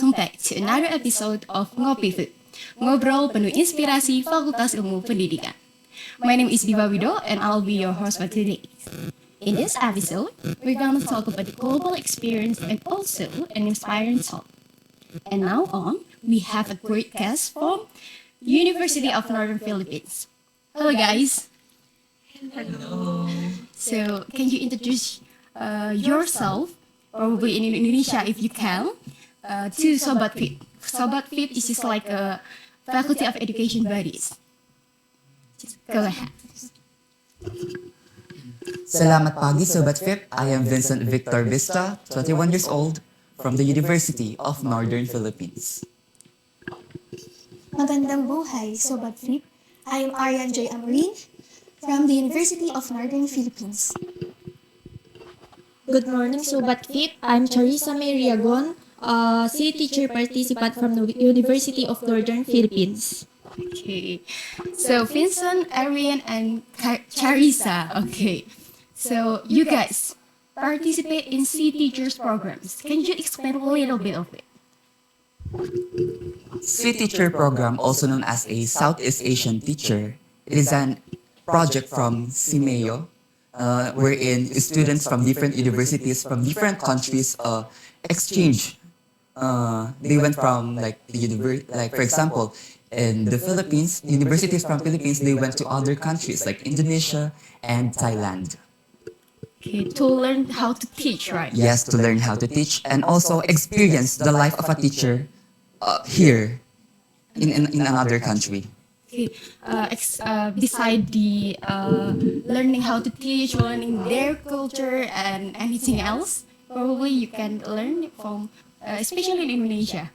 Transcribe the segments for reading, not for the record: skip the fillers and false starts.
welcome back to another episode of Ngopi Food, ngobrol penuh inspirasi Fakultas Ilmu Pendidikan. My name is Diva Wido and I'll be your host for today. In this episode, we're going to talk about the global experience and also an inspiring talk. And now on, we have a great guest from University of Northern Philippines. Hello guys. Hello. So, can you introduce yourself, probably in Indonesia if you can, to Sobat FI-UM? Sobat FI-UM is just like a faculty of education bodies. Just go ahead. Salamat pagi, Sobat FIP. I am Vincent Victor Vista, 21 years old, from the University of Northern Philippines. Magandang buhay, Sobat FIP. I am Arian J. Amorin from the University of Northern Philippines. Good morning, Sobat FIP. I'm Charissa Mariagon, city teacher participant from the University of Northern Philippines. Okay. So, Vincent, Arian, and Charissa. Okay. So, you guys participate in C Teachers programs. Can you explain a little bit of it? Sweet Teacher Program, also known as a Southeast Asian Teacher, it is a project from CIMEO, wherein students from different universities, from different countries, exchange. They went from for example, in the Philippines, universities from Philippines, they went to other countries like Indonesia and Thailand. Okay, to learn how to teach, right? Yes, to learn how to teach and also experience the life of a teacher here in another country. Okay. Beside the learning how to teach, learning their culture, and anything else, probably you can learn from, especially in Indonesia.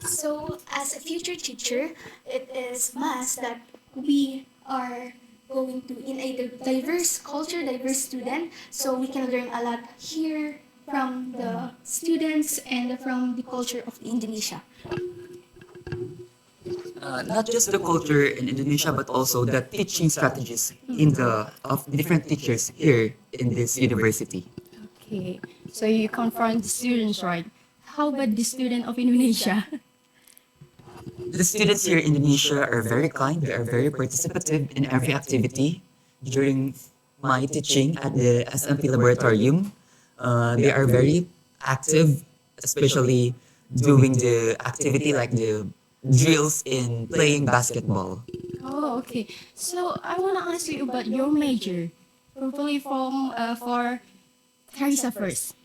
So, as a future teacher, it is must that we are going to in a diverse culture, diverse student, so we can learn a lot here from the students and from the culture of Indonesia. Not just the culture in Indonesia, but also the teaching strategies of different teachers here in this university. Okay, so you confront the students, right? How about the student of Indonesia? The students here in Indonesia are very kind. They are very participative in every activity. During my teaching at the SMP Laboratorium, they are very active, especially doing the activity like the drills in playing basketball. Oh, okay. So I want to ask you about your major, probably for Carissa first.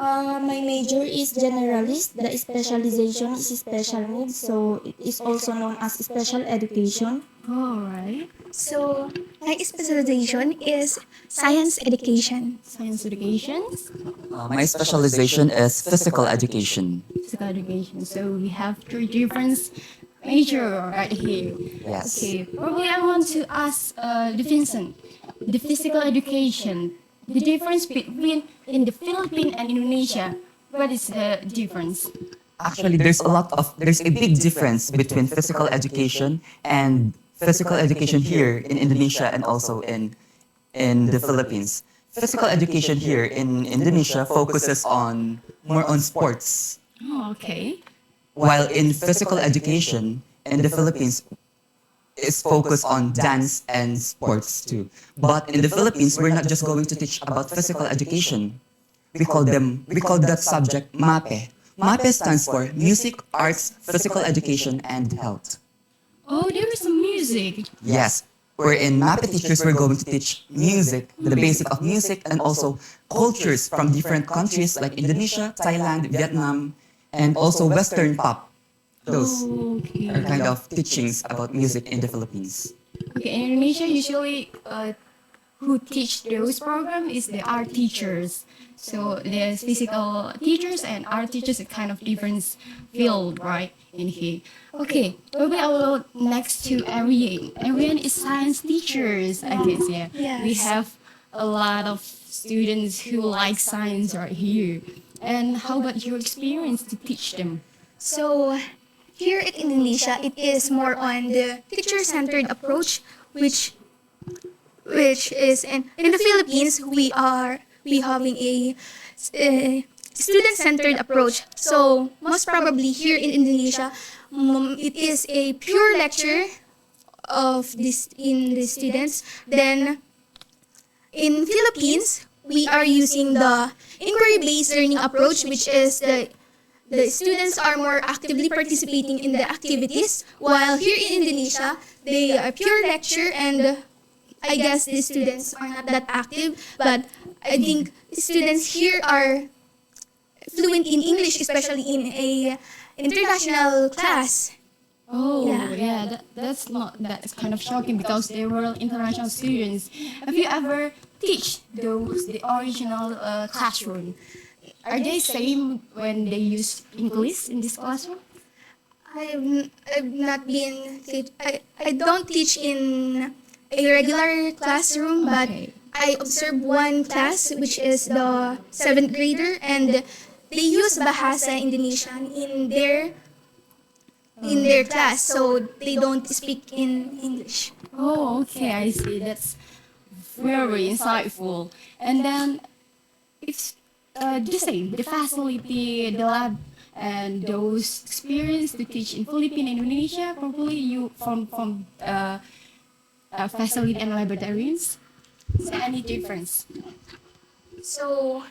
My major is generalist. The specialization is special needs, so it is also known as special education. All right. So, my specialization is science education. Science education, My specialization is physical education. physical education. So we have three different major right here. Yes. Okay. Probably I want to ask the Vincent, the physical education, the difference between in the Philippines and Indonesia. What is the difference? Actually, there's a big difference between physical education and physical education here in Indonesia and also in the Philippines. Physical education here in Indonesia focuses more on sports, Oh, okay. while in physical education in the Philippines is focused on dance and sports too. But in the Philippines, we're not just going to teach about physical education. We call that subject MAPE. MAPE stands for Music, Arts, Physical Education, and Health. Oh, there is some music. Yes, we're in MAPE teachers, we're going to teach music, the basic of music, and also cultures from different countries like Indonesia, Thailand, Vietnam, and also Western pop. Those Okay. are kind of teachings about music in the Philippines. Okay, in Indonesia, usually who teach those programs is the art teachers. So there's physical teachers and art teachers, a kind of different field, right, in here. Okay, probably I will next to Ariane. Ariane is science teachers, I guess, yeah. Yes. We have a lot of students who like science right here. And how about your experience to teach them? So, here in Indonesia, it is more on the teacher-centered approach, which is in the Philippines we having a student-centered approach. So most probably here in Indonesia, it is a pure lecture of this in the students. Then in Philippines, we are using the inquiry-based learning approach, which is the students are more actively participating in the activities, while here in Indonesia, they are pure lecture, and I guess the students are not that active, but I think students here are fluent in English, especially in a international class. Oh, Yeah. yeah, that's kind of shocking because they were international students. Have you ever teach those the original classroom? Are they same when they use English in this classroom? I've not been I don't teach in a regular classroom, but Okay. I observe one class which is the seventh grader, and they use Bahasa Indonesian in their class, so they don't speak in English. Oh, okay, I see. That's very insightful. And then it's the same, the facility, the lab, and those experience to teach in Philippines and Indonesia. Probably you from facility and laboratories. Is there any difference? So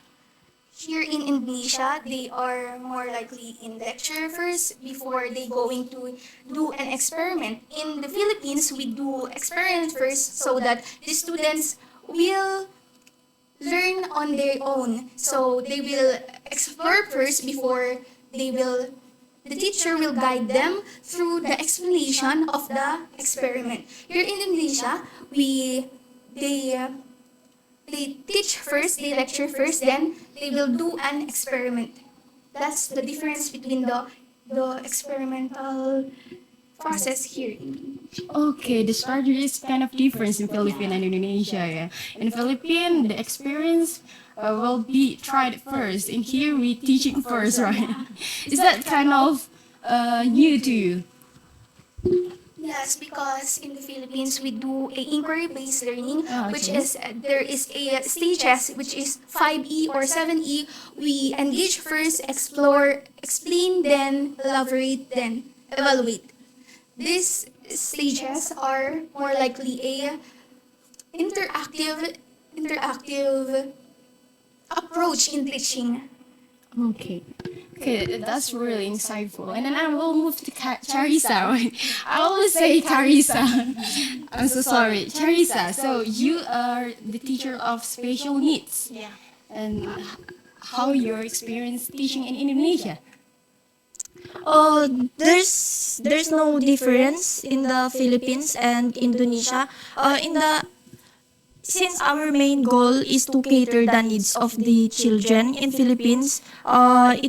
here in Indonesia, they are more likely in lecture first before they going to do an experiment. In the Philippines, we do experiment first so that the students will learn on their own. So they will explore first before the teacher will guide them through the explanation of the experiment. Here in Indonesia, they they teach first, they lecture first, then they will do an experiment. That's the difference between the experimental process here. Okay, the strategy is kind of different in Philippines and Indonesia. Yeah, in Philippines, the experience will be tried first. In here, we teaching first, right? Is that kind of new to you? Yes, because in the Philippines we do a inquiry-based learning, Ah, which okay. is there is a stages which is 5E or 7E. We engage first, explore, explain, then elaborate, then evaluate. These stages are more likely a interactive approach in teaching. Okay. Okay, that's really insightful. And then I will move to Charissa. Right? I always say Carissa. I'm so sorry. Charissa, so you are the teacher of special needs. Yeah. And how your experience teaching in Indonesia? There's no difference in the Philippines and Indonesia. Since our main goal is to cater the needs of the children in Philippines, the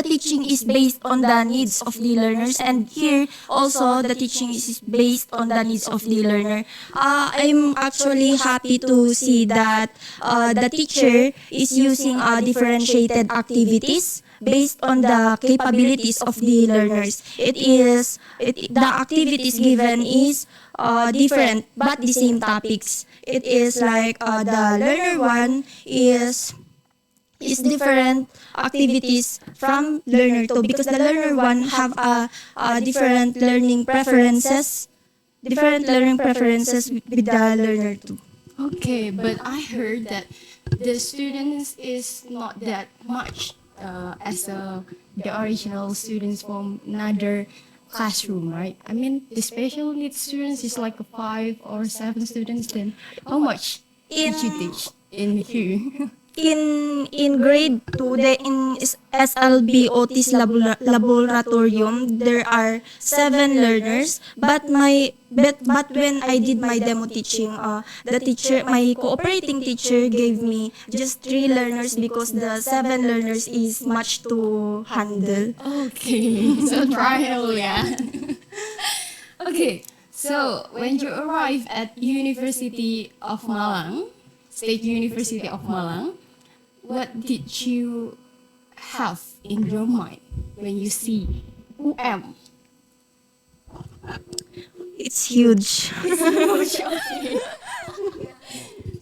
teaching is based on the needs of the learners, and here also the teaching is based on the needs of the learner. I'm actually happy to see that the teacher is using differentiated activities based on the capabilities of the learners. The activities given is different but the same topics. It is like the learner one is different activities from learner 2, because the learner 1 have a different learning preferences with the learner 2. Okay, but I heard that the students is not that much as the original students from another classroom, right? I mean, the special needs students is like 5 or 7 students. Then how much did you teach in here? In grade 2, in SLB Otis Laboratorium, there are 7 learners, but when I did my demo teaching, my cooperating teacher gave me just 3 learners because the 7 learners is much to handle. Okay, so trial, yeah. Okay, so when you arrive at University of Malang, State University of Malang, what did you have in your mind when you see UM? It's huge.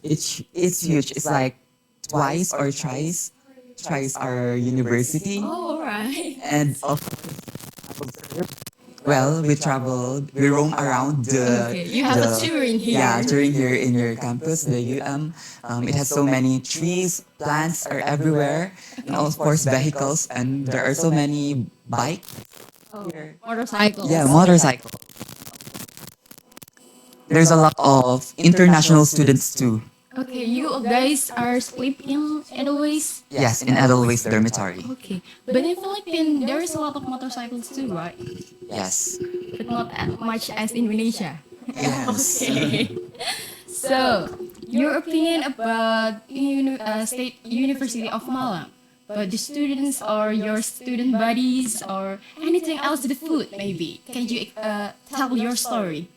It's huge. It's like twice or thrice tries our university. Oh, alright. And of well, we roam around Okay, you have a tour in here. Yeah, touring here in your campus, the UM. It has so many trees, plants are everywhere, and of course vehicles, and there are so many bikes. Motorcycles. Yeah, motorcycle. There's a lot of international students too. Okay, you guys are sleep in Edelweiss? Yes, in Edelweiss Dormitory. Okay. But in Philippines, there is a lot of motorcycles too, right? Yes. But not as much as Indonesia. Yes. Okay. So, your opinion about State University of Malang, but the students or your student buddies or anything else, the food maybe. Can you tell your story?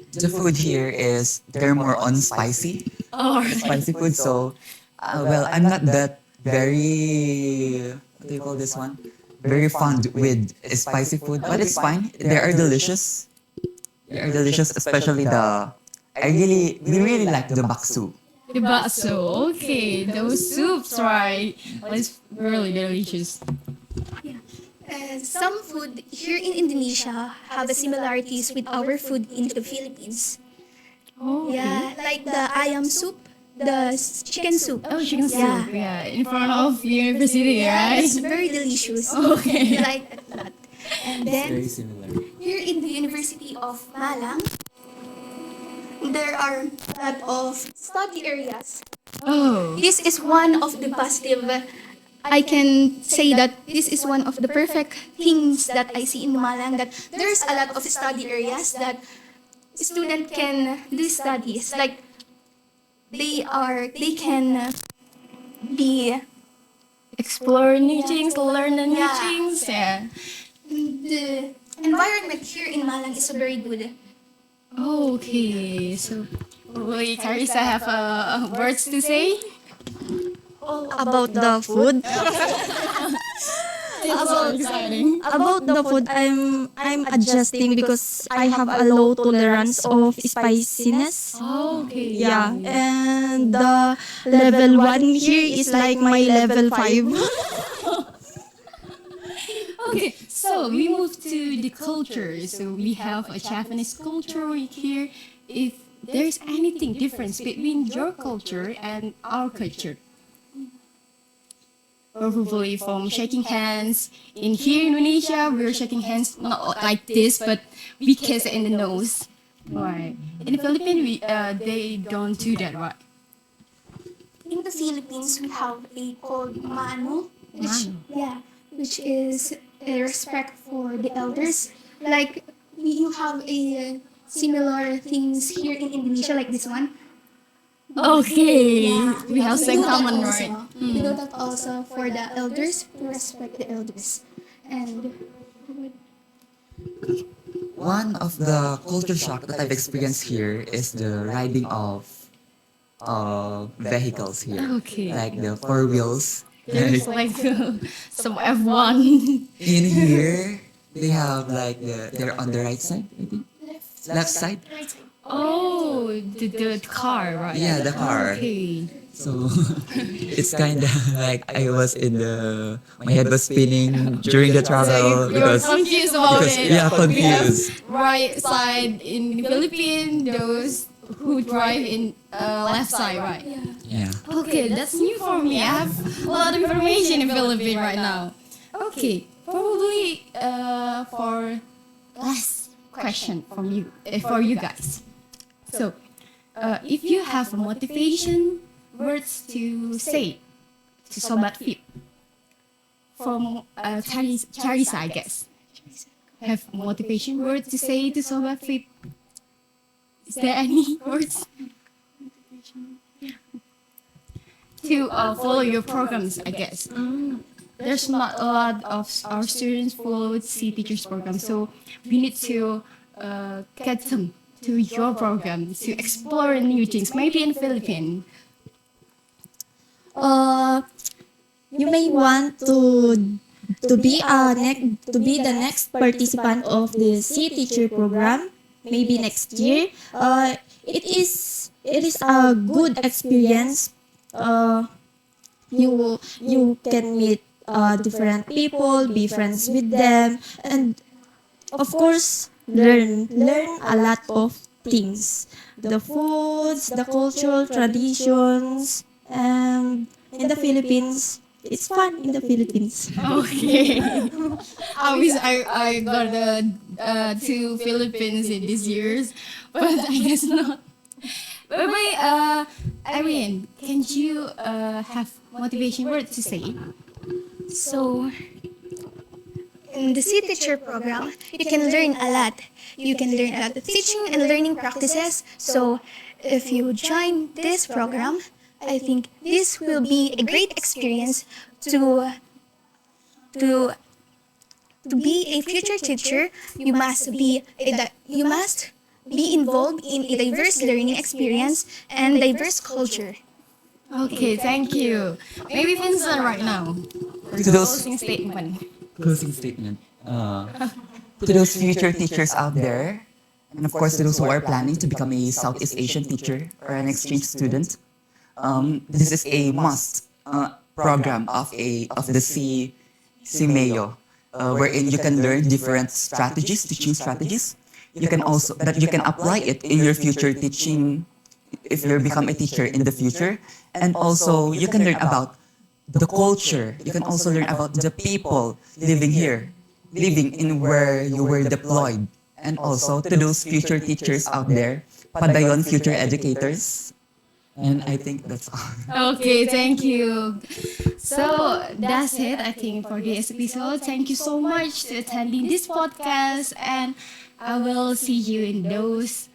The food here is they're more on spicy. Or Spicy food. So, well, I'm not that very what do you call this one? Very fond with spicy food, but it's fine. They are delicious. They are delicious, especially the. We really like the bakso. the bakso. Okay, those soups, right? It's really delicious. Some food here in Indonesia have a similarities with our food in the Philippines. Oh, Yeah, like the ayam soup, the chicken soup. Oh, chicken soup. Yeah. Yeah, in front of university, Yeah, right? it's very delicious. Okay. I like that a lot. And then similar. here in the University of Malang, there are a lot of study areas. Oh, This is one of the positive. I can say that this is one of the perfect things that I see in Malang, that there's a lot of study areas that student can do studies. Like they can be explore new things, learn the new Yeah. things. Yeah. the environment here in Malang is very good. Oh, okay. So, will Carissa have words to say? About the food. It's so exciting. About the food, I'm adjusting because I have a low tolerance of spiciness. Oh, okay. Yeah, and the level 1 here is like my level 5. Okay, so we move to the culture. So we have a Japanese culture here. If there's anything difference between your culture and our culture, probably from shaking hands. In here in Indonesia, we're shaking hands not like this, but we kiss in the nose. Right. In the Philippines, they don't do that, right? In the Philippines, we have a called mano, which is a respect for the elders. Like you have a similar things here in Indonesia, like this one. Okay. Yeah, We have same do that common, also. right? We do that also for the elders, to respect the elders. And One of the culture shock that I've experienced here is the riding of vehicles here. Okay. Like the four wheels. There's like some F1. In here, they have like they're on the right side, I think. Left side. Oh, the car, right? Yeah, the car. Okay. So it's kind of like my head was spinning during the travel You're confused about it. yeah, confused. Right side in the Philippines, those who drive in left side, right? Yeah. Okay, that's new for me. I have a lot of information in Philippines right now. Okay, probably for last question from you, for you guys. So, if you have motivation words to say to Sobat Fit from Charissa, I guess. Have motivation words to say to Sobat Fit? Is there any words? To follow your programs, I guess. There's not a lot of our students follow C Teachers program, so we need to get them to your program to explore new things, maybe in Philippines. You may want to be the next participant of the C Teacher program, maybe next year. It is a good experience you can meet different people, be friends with them, and of course learn a lot of things, the foods, the cultural traditions, and in the Philippines it's fun in the Philippines. Okay. I wish I got to Philippines in these years, but I guess not. But wait, Irene, can you have motivation word to say? So, in the C Teacher program, you can learn a lot. You can learn a lot of teaching and learning practices. So, if you join this program, I think this will be a great experience to to to be a future teacher. You must be involved in a diverse learning experience and diverse culture. Okay, thank you. Maybe Vincent right now. To those Closing statement. closing statement. To those future teachers out there, and of course to those who are planning to become a Southeast Asian teacher or an exchange student, this is a must program of the CMAYO, wherein you can learn different strategies, teaching strategies. You can also that you can apply it in your future teaching if you become a teacher in the future, and also you can learn about the culture. You can also learn about the people living here, living in where you were deployed. And also to those future teachers out there, padayon future educators. And I think that's all. Okay, thank you. So that's it, I think, for this episode. Thank you so much to attending this podcast, and I will see you in those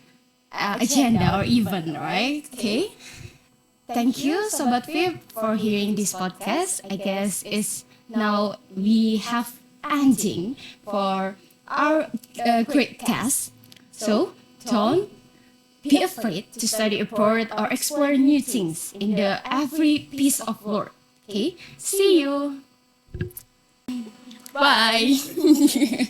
agenda or event, right? Okay. Thank you, Sobat Vip, for hearing this podcast. I guess it's now we have ending for our great cast. So don't be afraid to study abroad or explore new things in the every piece of work. Okay, see you. Bye.